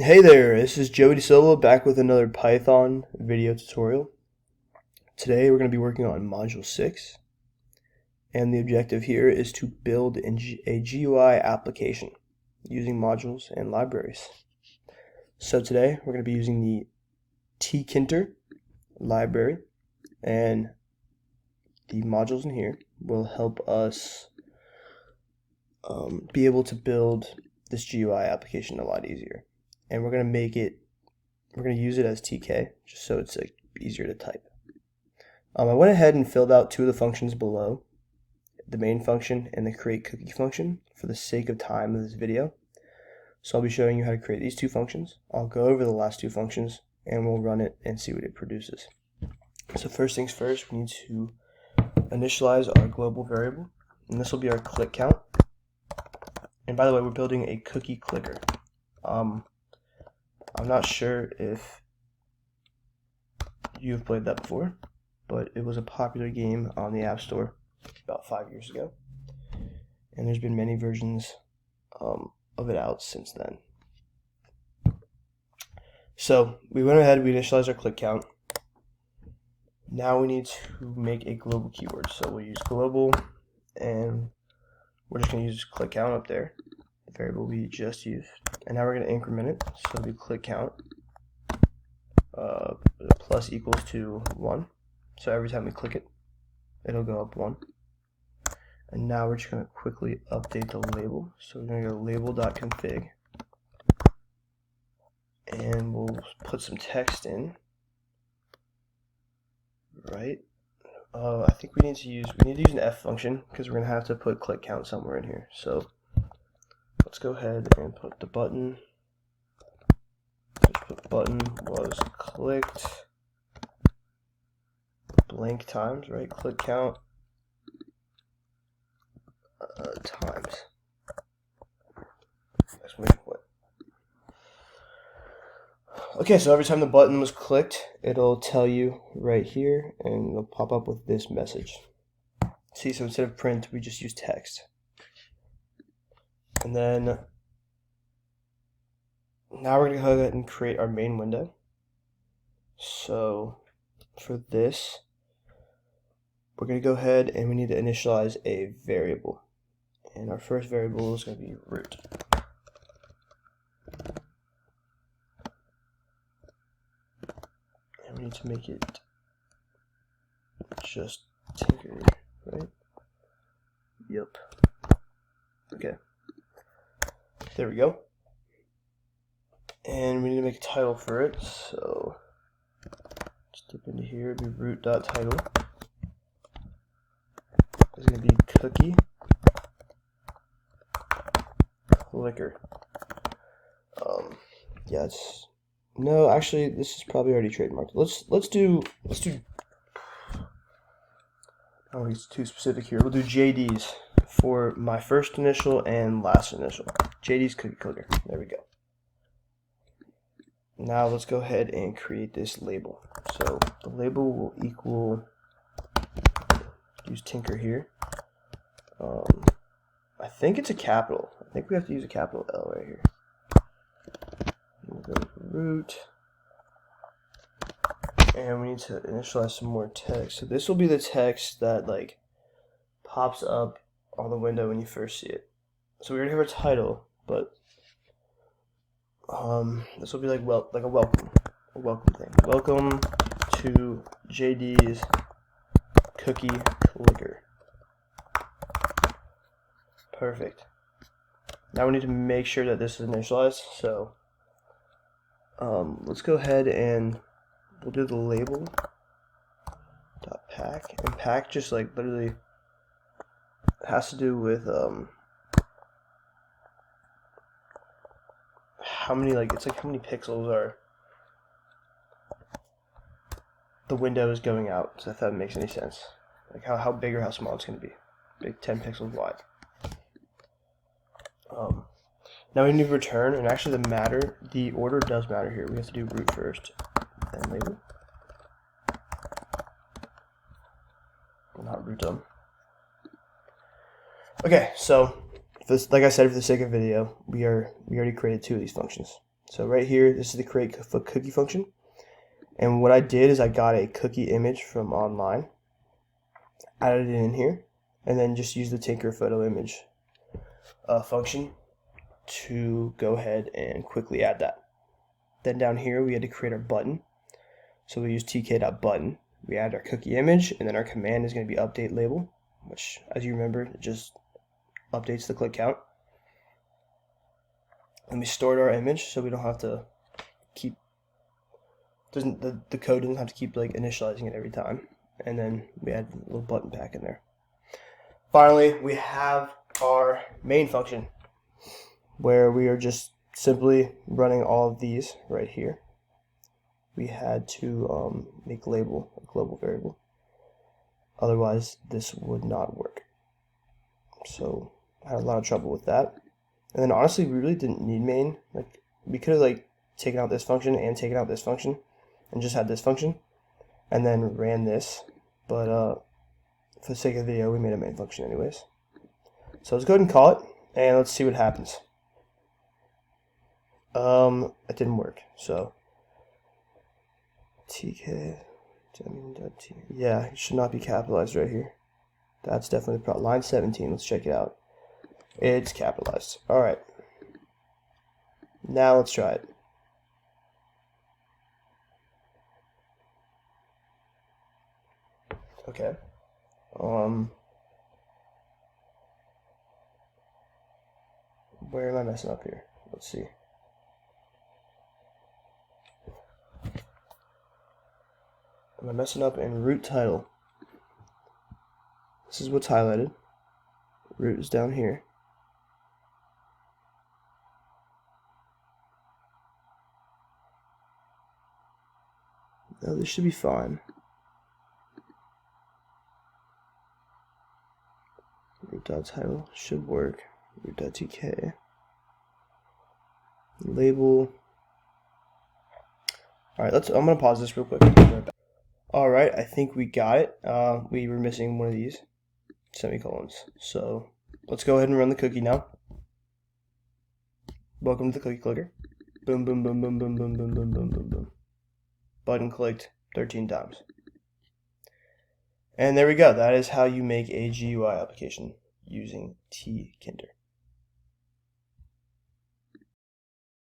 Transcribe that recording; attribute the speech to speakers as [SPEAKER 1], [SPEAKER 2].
[SPEAKER 1] Hey there, this is Joey DeSilva back with another Python video tutorial. Today we're going to be working on Module 6, and the objective here is to build a GUI application using modules and libraries. So today we're going to be using the Tkinter Library, and the modules in here will help us be able to build this GUI application a lot easier. And we're going to use it as TK, just so it's easier to type. I went ahead and filled out two of the functions below, the main function and the create cookie function, for the sake of time of this video. So I'll be showing you how to create these two functions. I'll go over the last two functions and we'll run it and see what it produces. So first things first, we need to initialize our global variable, and this will be our click count. And by the way, we're building a cookie clicker. I'm not sure if you've played that before, but it was a popular game on the App Store about 5 years ago, and there's been many versions of it out since then. So we went ahead, we initialized our click count. Now we need to make a global keyword, so we'll use global, and we're just going to use click count up there, the variable we just used. And now we're going to increment it, so it'll be click count plus equals to 1. So every time we click it, it'll go up 1. And now we're just going to quickly update the label. So we're going to go label.config, and we'll put some text in. Right. I think we need to use an F function, because we're going to have to put click count somewhere in here. So let's go ahead and put the button. Just put button was clicked blank times, right? Click count times. Exclamation point. Okay, so every time the button was clicked, it'll tell you right here, and it'll pop up with this message. See, so instead of print, we just use text. And then now we're going to go ahead and create our main window. So for this, we're going to go ahead and we need to initialize a variable. And our first variable is going to be root. And we need to make it just Tinker, right? Yep. Okay. There we go. And we need to make a title for it, so let's dip into here, it'll be root.title. It's going to be cookie clicker. Yeah, no, actually this is probably already trademarked. Let's do I don't want to get too specific here. We'll do JD's for my first initial and last initial. JD's cookie clicker. There we go. Now let's go ahead and create this label. So the label will equal, use Tinker here. I think it's a capital. I think we have to use a capital L right here. We'll go to root. And we need to initialize some more text. So this will be the text that pops up on the window when you first see it. So we already have our title, but this will be like a welcome thing. Welcome to JD's cookie clicker. Perfect. Now we need to make sure that this is initialized. So let's go ahead and we'll do the label .pack, and pack just literally has to do with how many how many pixels are the window is going out. So if that makes any sense, like how big or how small it's going to be. Big 10 pixels wide. Now we need to return, and actually the order does matter here. We have to do root first, then label. Not root them. Okay, so this, like I said, for the sake of video, we already created two of these functions. So right here, this is the create cookie function. And what I did is I got a cookie image from online, added it in here, and then just used the Tkinter photo image function to go ahead and quickly add that. Then down here, we had to create our button. So we use tk.button. We add our cookie image, and then our command is going to be update label, which, as you remember, it just updates the click count. And we stored our image, so we don't have to keep the code doesn't have to keep like initializing it every time. And then we add a little button pack in there. Finally, we have our main function, where we are just simply running all of these right here. We had to make label a global variable, otherwise this would not work. So I had a lot of trouble with that. And then honestly, we really didn't need main. Like, we could have like taken out this function and taken out this function and just had this function and then ran this, but for the sake of the video, we made a main function anyways. So let's go ahead and call it, and let's see what happens. It didn't work. So tk, yeah, it should not be capitalized right here. That's definitely the problem. Line 17, let's check it out. It's capitalized. All right. Now let's try it. Okay. Where am I messing up here? Let's see. Am I messing up in root title? This is what's highlighted. Root is down here. No, this should be fine. Root.title should work. Root.tk. Label. Alright, I'm gonna pause this real quick. Alright, I think we got it. We were missing one of these semicolons. So let's go ahead and run the cookie now. Welcome to the cookie clicker. Boom, boom, boom, boom, boom, boom, boom, boom, boom, boom, boom. Button clicked 13 times. And there we go. That is how you make a GUI application using Tkinter.